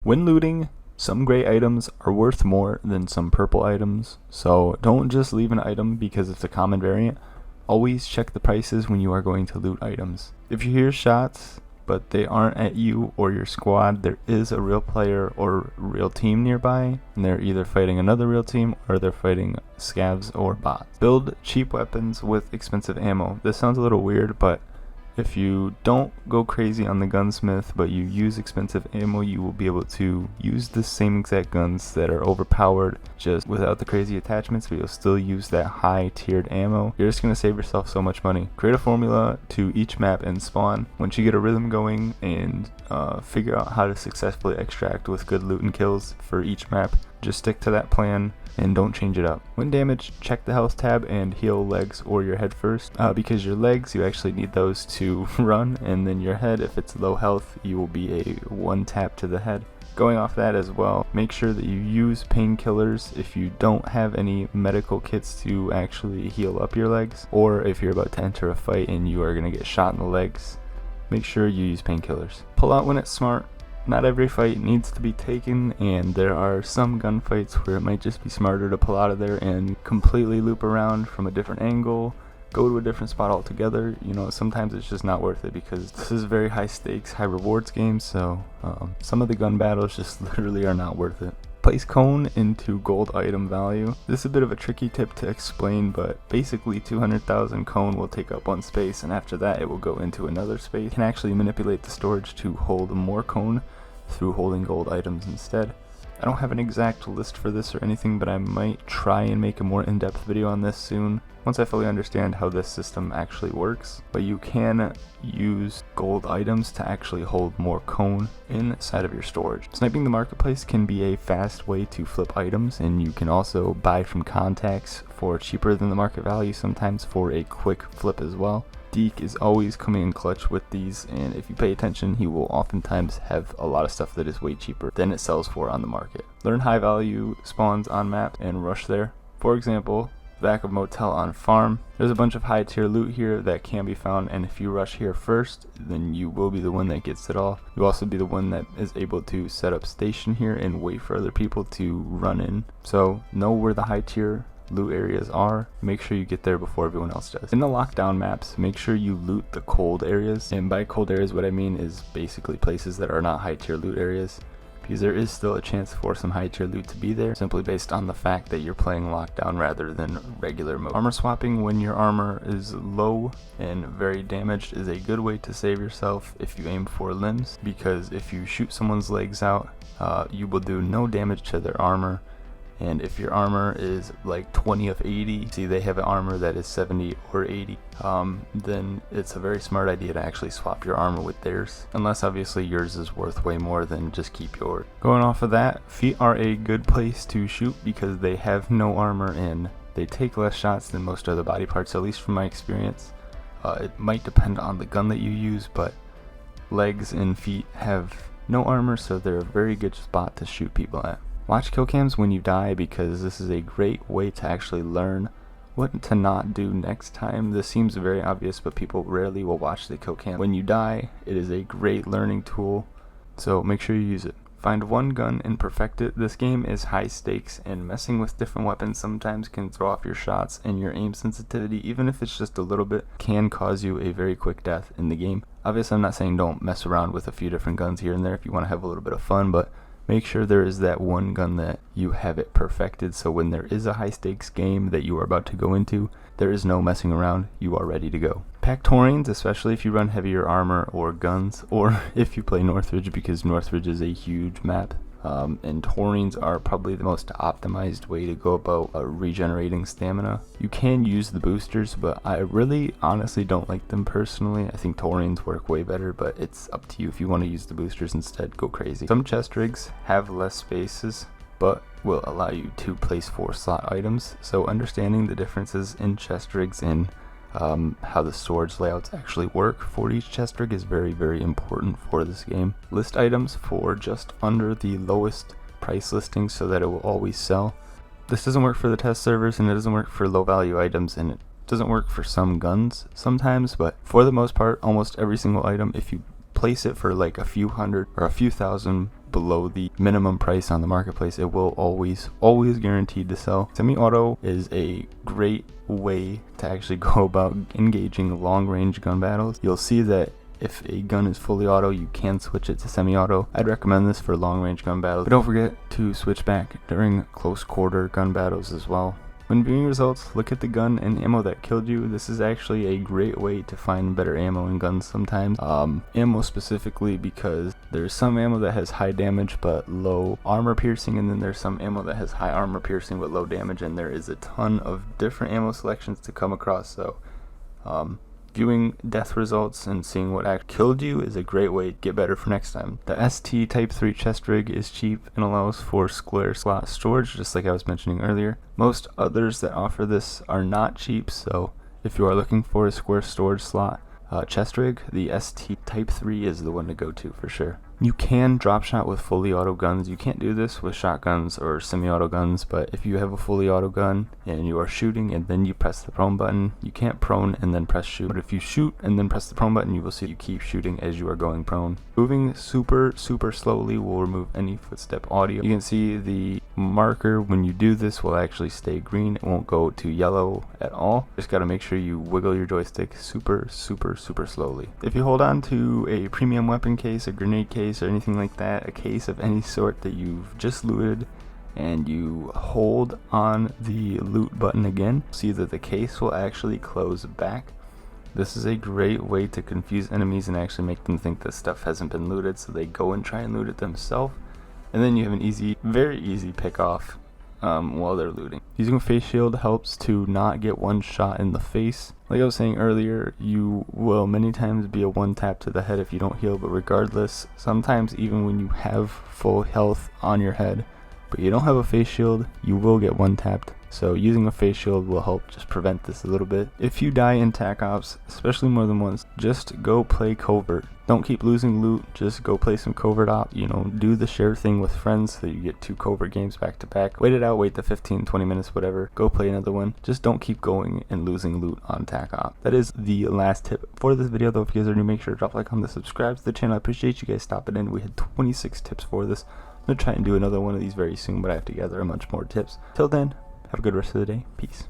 When looting, some gray items are worth more than some purple items, so don't just leave an item because it's a common variant. Always check the prices when you are going to loot items. If you hear shots but they aren't at you or your squad, there is a real player or real team nearby, and they're either fighting another real team or they're fighting scavs or bots. Build cheap weapons with expensive ammo. This sounds a little weird, but if you don't go crazy on the gunsmith but you use expensive ammo, you will be able to use the same exact guns that are overpowered just without the crazy attachments, but you'll still use that high tiered ammo. You're just going to save yourself so much money. Create a formula to each map and spawn. Once you get a rhythm going and figure out how to successfully extract with good loot and kills for each map, just stick to that plan and don't change it up. When damaged, check the health tab and heal legs or your head first, because your legs, you actually need those to run, and then your head, if it's low health, you will be a one tap to the head. Going off that as well, make sure that you use painkillers if you don't have any medical kits to actually heal up your legs, or if you're about to enter a fight and you are going to get shot in the legs, make sure you use painkillers. Pull out when it's smart. Not every fight needs to be taken, and there are some gunfights where it might just be smarter to pull out of there and completely loop around from a different angle, go to a different spot altogether. You know, sometimes it's just not worth it because this is a very high stakes, high rewards game, so some of the gun battles just literally are not worth it. Place cone into gold item value. This is a bit of a tricky tip to explain, but basically 200,000 cone will take up one space, and after that it will go into another space. You can actually manipulate the storage to hold more cone through holding gold items instead. I don't have an exact list for this or anything, but I might try and make a more in-depth video on this soon once I fully understand how this system actually works. But you can use gold items to actually hold more cone inside of your storage. Sniping the marketplace can be a fast way to flip items, and you can also buy from contacts for cheaper than the market value, sometimes for a quick flip as well. Deke is always coming in clutch with these, and if you pay attention, he will oftentimes have a lot of stuff that is way cheaper than it sells for on the market. Learn high value spawns on map and rush there. For example, back of motel on farm, there's a bunch of high tier loot here that can be found, and if you rush here first, then you will be the one that gets it all. You'll also be the one that is able to set up station here and wait for other people to run in. So know where the high tier loot areas are. Make sure you get there before everyone else does. In the lockdown maps, make sure you loot the cold areas, and by cold areas what I mean is basically places that are not high tier loot areas, because there is still a chance for some high tier loot to be there, simply based on the fact that you're playing lockdown rather than regular mode. Armor swapping when your armor is low and very damaged is a good way to save yourself if you aim for limbs, because if you shoot someone's legs out, you will do no damage to their armor. And if your armor is like 20 of 80, see they have an armor that is 70 or 80, then it's a very smart idea to actually swap your armor with theirs, unless obviously yours is worth way more than just keep yours. Going off of that, feet are a good place to shoot because they have no armor and they take less shots than most other body parts, at least from my experience. It might depend on the gun that you use, but legs and feet have no armor, so they're a very good spot to shoot people at. Watch kill cams when you die, because this is a great way to actually learn what to not do next time. This seems very obvious, but people rarely will watch the kill cam when you die. It is a great learning tool, so make sure you use it. Find one gun and perfect it. This game is high stakes, and messing with different weapons sometimes can throw off your shots, and your aim sensitivity, even if it's just a little bit, can cause you a very quick death in the game. Obviously I'm not saying don't mess around with a few different guns here and there if you want to have a little bit of fun, but make sure there is that one gun that you have it perfected, so when there is a high stakes game that you are about to go into, there is no messing around, you are ready to go. Pack taurines, especially if you run heavier armor or guns, or if you play Northridge, because Northridge is a huge map, and taurines are probably the most optimized way to go about regenerating stamina. You can use the boosters, but I really honestly don't like them personally. I think taurines work way better, but it's up to you. If you want to use the boosters instead, go crazy. Some chest rigs have less spaces, but will allow you to place 4 slot items, so understanding the differences in chest rigs and how the storage layouts actually work for each chest rig is very, very important for this game. List items for just under the lowest price listing so that it will always sell. This doesn't work for the test servers, and it doesn't work for low value items, and it doesn't work for some guns sometimes, but for the most part, almost every single item, if you place it for like a few hundred or a few thousand below the minimum price on the marketplace, it will always guaranteed to sell. Semi-auto is a great way to actually go about engaging long range gun battles. You'll see that if a gun is fully auto, you can switch it to semi-auto. I'd recommend this for long range gun battles, but don't forget to switch back during close quarter gun battles as well. When viewing results, look at the gun and ammo that killed you. This is actually a great way to find better ammo in guns sometimes. Ammo specifically, because there's some ammo that has high damage but low armor piercing, and then there's some ammo that has high armor piercing but low damage, and there is a ton of different ammo selections to come across. So viewing death results and seeing what actually killed you is a great way to get better for next time. The ST Type 3 chest rig is cheap and allows for square slot storage, just like I was mentioning earlier. Most others that offer this are not cheap, so if you are looking for a square storage slot chest rig, the ST Type 3 is the one to go to for sure. You can drop shot with fully auto guns. You can't do this with shotguns or semi-auto guns, but if you have a fully auto gun and you are shooting and then you press the prone button, you can't prone and then press shoot. But if you shoot and then press the prone button, you will see you keep shooting as you are going prone. Moving super slowly will remove any footstep audio. You can see the marker when you do this will actually stay green. It won't go to yellow at all. Just got to make sure you wiggle your joystick super slowly. If you hold on to a premium weapon case, a grenade case, or anything like that, a case of any sort that you've just looted, and you hold on the loot button again, see that the case will actually close back. This is a great way to confuse enemies and actually make them think that stuff hasn't been looted, so they go and try and loot it themselves, and then you have an very easy pick off while they're looting. Using a face shield helps to not get one shot in the face. Like I was saying earlier, you will many times be a one tap to the head if you don't heal, but regardless, sometimes even when you have full health on your head but you don't have a face shield, you will get one tapped. So using a face shield will help just prevent this a little bit. If you die in TAC Ops, especially more than once, just go play covert. Don't keep losing loot, just go play some covert op, do the share thing with friends so you get 2 covert games back to back. Wait it out, wait the 15-20 minutes, whatever, go play another one. Just don't keep going and losing loot on TAC Op. That is the last tip for this video, though. If you guys are new, make sure to drop a like on this, subscribe to the channel. I appreciate you guys stopping in. We had 26 tips for this. I'm going to try and do another one of these very soon, but I have to gather a bunch more tips. Till then, have a good rest of the day. Peace.